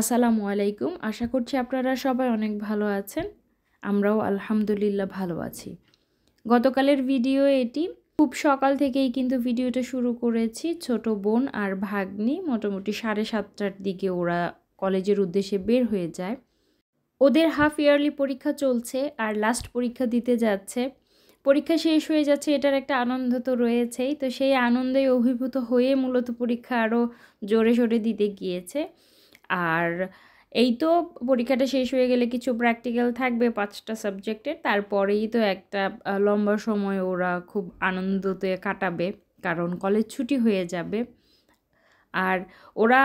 আসসালামু আলাইকুম। আশা করছি আপনারা সবাই অনেক ভালো আছেন। আমরাও আলহামদুলিল্লাহ ভালো আছি। গতকালের ভিডিও এটি। খুব সকাল থেকেই কিন্তু ভিডিওটা শুরু করেছি। ছোট বোন আর ভাগ্নি মোটামুটি 7:30টার দিকে ওরা কলেজের উদ্দেশ্যে বের হয়ে যায়। ওদের হাফ ইয়ারলি পরীক্ষা চলছে আর লাস্ট পরীক্ষা দিতে যাচ্ছে। পরীক্ষা শেষ হয়ে যাচ্ছে, এটার একটা আনন্দ তো রয়েছেই। তো সেই আনন্দে অভিভূত হয়ে মূলত পরীক্ষা আরও জোরে সোরে দিতে গিয়েছে। আর এই তো পরীক্ষাটা শেষ হয়ে গেলে কিছু প্র্যাকটিক্যাল থাকবে 5টা সাবজেক্টের, তারপরেই তো একটা লম্বা সময় ওরা খুব আনন্দতে কাটাবে, কারণ কলেজ ছুটি হয়ে যাবে। আর ওরা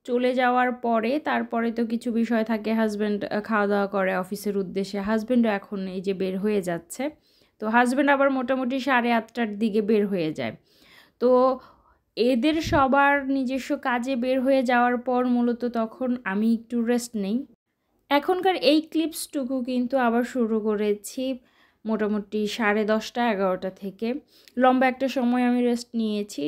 চলে যাওয়ার পরে তারপরে তো কিছু বিষয় থাকে। হাজব্যান্ড খাওয়া দাওয়া করে অফিসের উদ্দেশ্যে, হাজব্যান্ডও এখন এই যে বের হয়ে যাচ্ছে। তো হাজব্যান্ড আবার মোটামুটি 8:30টার দিকে বের হয়ে যায়। তো এদের সবার নিজস্ব কাজে বের হয়ে যাওয়ার পর মূলত তখন আমি একটু রেস্ট নেই। এখনকার এই ক্লিপসটুকু কিন্তু আবার শুরু করেছি মোটামুটি 10:30 11টা থেকে। লম্বা একটা সময় আমি রেস্ট নিয়েছি।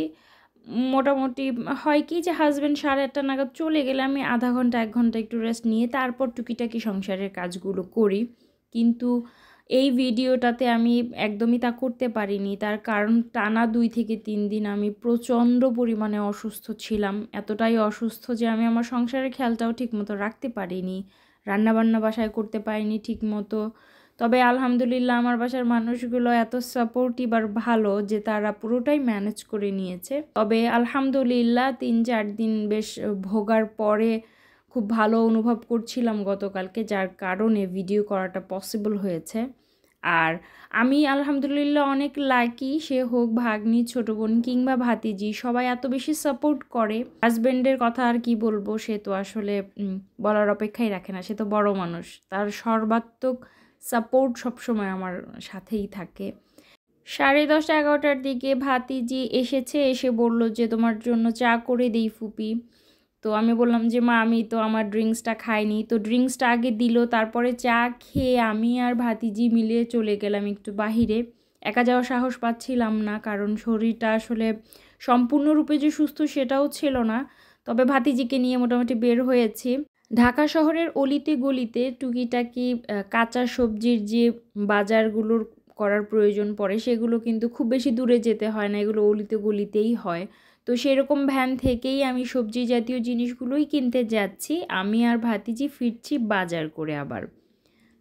মোটামুটি হয় কি যে হাজব্যান্ড 8:30 নাগাদ চলে গেলে আমি আধা ঘন্টা 1 ঘন্টা একটু রেস্ট নিয়ে তারপর টুকিটাকি সংসারের কাজগুলো করি। কিন্তু এই ভিডিওটাতে আমি একদমই তা করতে পারিনি। তার কারণ টানা 2 থেকে 3 দিন আমি প্রচণ্ড পরিমাণে অসুস্থ ছিলাম। এতটাই অসুস্থ যে আমি আমার সংসারের খেয়ালটাও ঠিকমতো রাখতে পারিনি। রান্নাবান্না বাসায় করতে পারিনি ঠিকমতো। তবে আলহামদুলিল্লাহ আমার বাসার মানুষগুলো এত সাপোর্টিভ আর ভালো যে তারা পুরোটাই ম্যানেজ করে নিয়েছে। তবে আলহামদুলিল্লাহ 3-4 দিন বেশ ভোগার পরে খুব ভালো অনুভব করছিলাম গতকালকে, যার কারণে ভিডিও করাটা পসিবল হয়েছে। আর আমি আলহামদুলিল্লাহ অনেক লাকি, সে হোক ভাগ্নি, ছোটো বোন কিংবা ভাতিজি, সবাই এত বেশি সাপোর্ট করে। হাজব্যান্ডের কথা আর কি বলবো, সে তো আসলে বলার অপেক্ষাই রাখে না, সে তো বড় মানুষ, তার সর্বাত্মক সাপোর্ট সবসময় আমার সাথেই থাকে। 10:30 11টার দিকে ভাতিজি এসেছে, এসে বলল যে তোমার জন্য চা করে দেই ফুপি। তো আমি বললাম যে মা আমি তো আমার ড্রিঙ্কসটা খাইনি। তো ড্রিঙ্কসটা আগে দিল, তারপরে চা খেয়ে আমি আর ভাতিজি মিলে চলে গেলাম একটু বাহিরে। একা যাওয়ার সাহস পাচ্ছিলাম না, কারণ শরীরটা আসলে সম্পূর্ণরূপে যে সুস্থ সেটাও ছিল না। তবে ভাতিজিকে নিয়ে মোটামুটি বের হয়েছি। ঢাকা শহরের অলিতে গলিতে টুকিটাকি কাঁচা সবজির যে বাজারগুলোর করার প্রয়োজন পড়ে সেগুলো কিন্তু খুব বেশি দূরে যেতে হয় না, এগুলো অলিতে গলিতেই হয়। তো সেরকম ভ্যান থেকেই আমি সবজি জাতীয় জিনিসগুলোই কিনতে যাচ্ছি। আমি আর ভাতিজি ফিরছি বাজার করে আবার।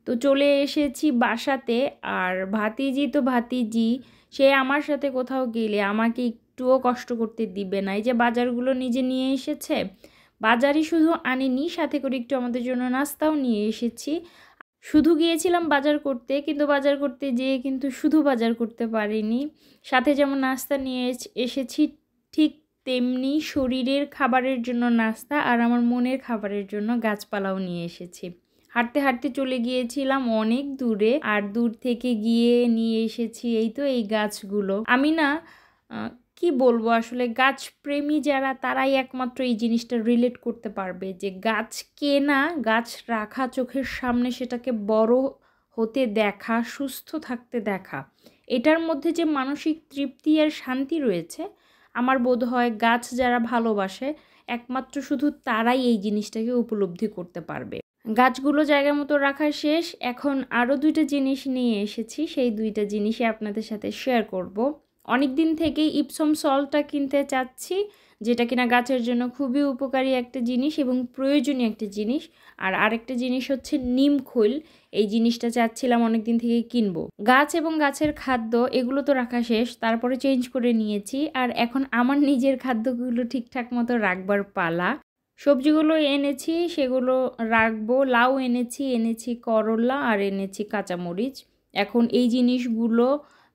তো চলে এসেছি বাসাতে। আর ভাতিজি তো ভাতিজি, সে আমার সাথে কোথাও গেলে আমাকে একটুও কষ্ট করতে দিবে না। এই যে বাজারগুলো নিজে নিয়ে এসেছে, বাজারই শুধু আনিনি, সাথে করে একটু আমাদের জন্য নাস্তাও নিয়ে এসেছি। শুধু গিয়েছিলাম বাজার করতে, কিন্তু বাজার করতে যেয়ে কিন্তু শুধু বাজার করতে পারিনি। সাথে যেমন নাস্তা নিয়ে এসেছি, ঠিক তেমনি শরীরের খাবারের জন্য নাস্তা আর আমার মনের খাবারের জন্য গাছপালাও নিয়ে এসেছি। হাঁটতে হাঁটতে চলে গিয়েছিলাম অনেক দূরে, আর দূর থেকে গিয়ে নিয়ে এসেছি এই তো এই গাছগুলো। আমি না কি বলবো, আসলে গাছ প্রেমী যারা তারাই একমাত্র এই জিনিসটা রিলেট করতে পারবে, যে গাছ কেনা, গাছ রাখা, চোখের সামনে সেটাকে বড় হতে দেখা, সুস্থ থাকতে দেখা, এটার মধ্যে যে মানসিক তৃপ্তি আর শান্তি রয়েছে, আমার বোধ হয় গাছ যারা ভালোবাসে একমাত্র শুধু তারাই এই জিনিসটাকে উপলব্ধি করতে পারবে। গাছগুলো জায়গা মতো রাখা শেষ, এখন আরও 2টা জিনিস নিয়ে এসেছি, সেই 2টা জিনিসই আপনাদের সাথে শেয়ার করব। অনেক দিন থেকেই ইপসম সল্টটা কিনতে চাচ্ছি, যেটা কিনা গাছের জন্য খুবই উপকারী একটা জিনিস এবং প্রয়োজনীয় একটা জিনিস। আর আরেকটা জিনিস হচ্ছে নিম খৈল, এই জিনিসটা চাচ্ছিলাম অনেক দিন থেকেই কিনবো। গাছ এবং গাছের খাদ্য এগুলো তো রাখা শেষ, তারপরে চেঞ্জ করে নিয়েছি। আর এখন আমার নিজের খাদ্যগুলো ঠিকঠাক মতো রাখবার পালা। সবজিগুলো এনেছি সেগুলো রাখবো। লাউ এনেছি করলা আর এনেছি কাঁচামরিচ। এখন এই জিনিসগুলো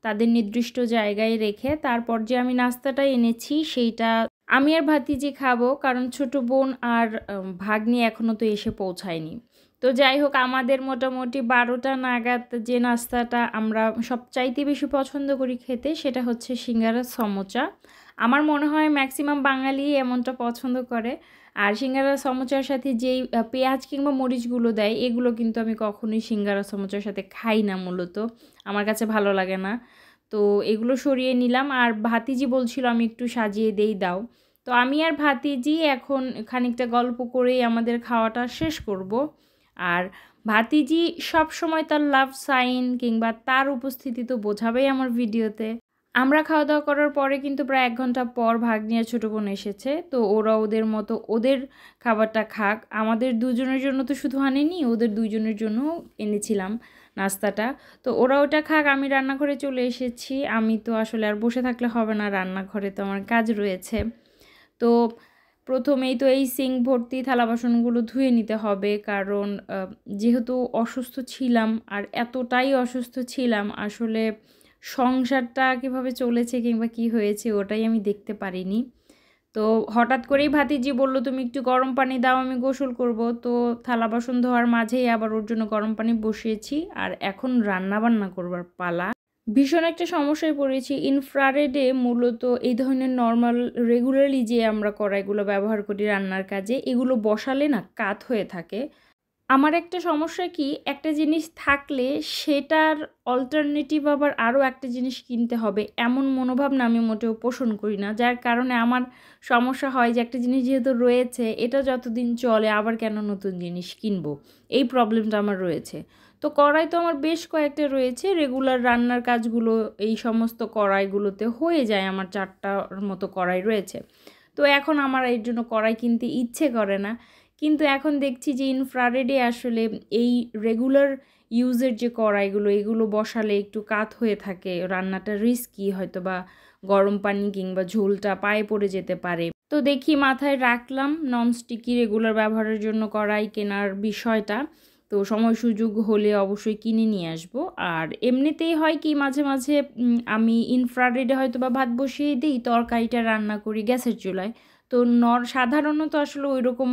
তাদের নির্দিষ্ট জায়গায় রেখে তারপর যে আমি নাস্তাটা এনেছি সেইটা আমি আর ভাতিজি খাবো, কারণ ছোট বোন আর ভাগ্নি এখনও তো এসে পৌঁছায়নি। তো যাই হোক, আমাদের মোটামুটি 12টা নাগাদ যে নাস্তাটা আমরা সবচাইতে বেশি পছন্দ করি খেতে, সেটা হচ্ছে সিঙ্গারা সমোচা। আমার মনে হয় ম্যাক্সিমাম বাঙালি এমনটা পছন্দ করে। আর সিঙ্গারা সমোচার সাথে যেই পেঁয়াজ কিংবা মরিচগুলো দেয়, এগুলো কিন্তু আমি কখনোই সিঙ্গারা সমোচার সাথে খাই না, মূলত আমার কাছে ভালো লাগে না। তো এগুলো সরিয়ে নিলাম। আর ভাতিজি বলছিল আমি একটু সাজিয়ে দেই, দাও। তো আমি আর ভাতিজি এখন খানিকটা গল্প করেই আমাদের খাওয়াটা শেষ করব। আর ভাতিজি সব সময় তার লাভ সাইন কিংবা তার উপস্থিতি তো বোঝাবেই আমার ভিডিওতে। আমরা খাওয়া দাওয়া করার পরে কিন্তু প্রায় 1 ঘন্টা পর ভাগ্নি আর ছোটো বোন এসেছে। তো ওরা ওদের মতো ওদের খাবারটা খাক। আমাদের দুজনের জন্য তো শুধু আনিনি, ওদের দুইজনের জন্যও এনেছিলাম নাস্তাটা। তো ওরা ওটা খাক, আমি রান্নাঘরে চলে এসেছি। আমি তো আসলে আর বসে থাকলে হবে না, রান্নাঘরে তো আমার কাজ রয়েছে। তো প্রথমেই তো এই সিঙ্ক ভর্তি থালা বাসনগুলো ধুয়ে নিতে হবে, কারণ যেহেতু অসুস্থ ছিলাম আর এতটাই অসুস্থ ছিলাম আসলে সংসারটা কীভাবে চলেছে কিংবা কি হয়েছে ওটাই আমি দেখতে পারিনি। তো হঠাৎ করেই ভাতিজি বলল তুমি একটু গরম পানি দাও, আমি গোসল করব। তো থালা বাসন ধোয়ার মাঝেই আবার ওর জন্য গরম পানি বসিয়েছি, আর এখন রান্না বান্না করবার পালা। ভীষণ একটা সমস্যায় পড়েছি। ইনফ্রারেডে মূলত এই ধরনের নর্মাল রেগুলারলি যে আমরা কড়াইগুলো ব্যবহার করি রান্নার কাজে, এগুলো বসালে না কাত হয়ে থাকে। আমার একটা সমস্যা কি, একটা জিনিস থাকলে সেটার অল্টারনেটিভ আবার আরও একটা জিনিস কিনতে হবে, এমন মনোভাব না আমি মোটেও পোষণ করি না। যার কারণে আমার সমস্যা হয় যে একটা জিনিস যেহেতু রয়েছে এটা যতদিন চলে আবার কেন নতুন জিনিস কিনবো, এই প্রবলেমটা আমার রয়েছে। তো কড়াই তো আমার বেশ কয়েকটা রয়েছে, রেগুলার রান্নার কাজগুলো এই সমস্ত কড়াইগুলোতে হয়ে যায়। আমার 4টার মতো কড়াই রয়েছে। তো এখন আমার এর জন্য কড়াই কিনতে ইচ্ছে করে না। কিন্তু এখন দেখছি যে ইনফ্রারেডে আসলে এই রেগুলার ইউজের যে কড়াইগুলো এগুলো বসালে একটু কাত হয়ে থাকে, রান্নাটা রিস্কি, হয়তো বা গরম পানি কিংবা ঝোলটা পায়ে পড়ে যেতে পারে। তো দেখি মাথায় রাখলাম ননস্টিকি রেগুলার ব্যবহারের জন্য কড়াই কেনার বিষয়টা। তো সময় সুযোগ হলে অবশ্যই কিনে নিয়ে আসব। আর এমনিতেই হয় কি মাঝে মাঝে আমি ইনফ্রারেডে হয়তো বা ভাত বসিয়ে দিই, তরকারিটা রান্না করি গ্যাসের চুলায়। তো সাধারণত আসলে ওই রকম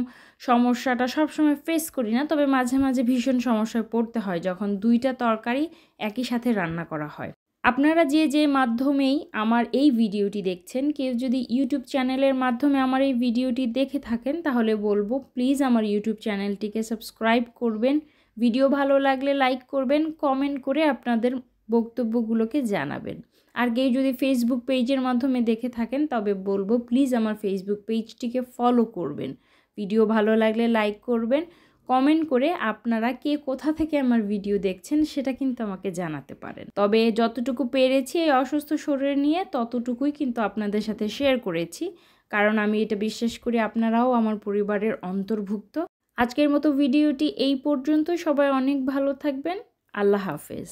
সমস্যাটা সবসময় ফেস করি না, তবে মাঝে মাঝে ভীষণ সমস্যায় পড়তে হয় যখন 2টা তরকারি একই সাথে রান্না করা হয়। আপনারা যে মাধ্যমেই আমার এই ভিডিওটি দেখছেন, কেউ যদি ইউটিউব চ্যানেলের মাধ্যমে আমার এই ভিডিওটি দেখে থাকেন তাহলে বলবো প্লিজ আমার ইউটিউব চ্যানেলটিকে সাবস্ক্রাইব করবেন, ভিডিও ভালো লাগলে লাইক করবেন, কমেন্ট করে আপনাদের বক্তব্যগুলোকে জানাবেন। আর কেউ যদি ফেসবুক পেজের মাধ্যমে দেখে থাকেন তবে বলবো প্লিজ আমার ফেসবুক পেজটিকে ফলো করবেন, ভিডিও ভালো লাগলে লাইক করবেন, কমেন্ট করে আপনারা কে কোথা থেকে আমার ভিডিও দেখছেন সেটা কিন্তু আমাকে জানাতে পারেন। তবে যতটুকু পেরেছি এই অসুস্থ শরীর নিয়ে ততটুকুই কিন্তু আপনাদের সাথে শেয়ার করেছি, কারণ আমি এটা বিশ্বাস করি আপনারাও আমার পরিবারের অন্তর্ভুক্ত। আজকের মতো ভিডিওটি এই পর্যন্ত। সবাই অনেক ভালো থাকবেন। আল্লাহ হাফেজ।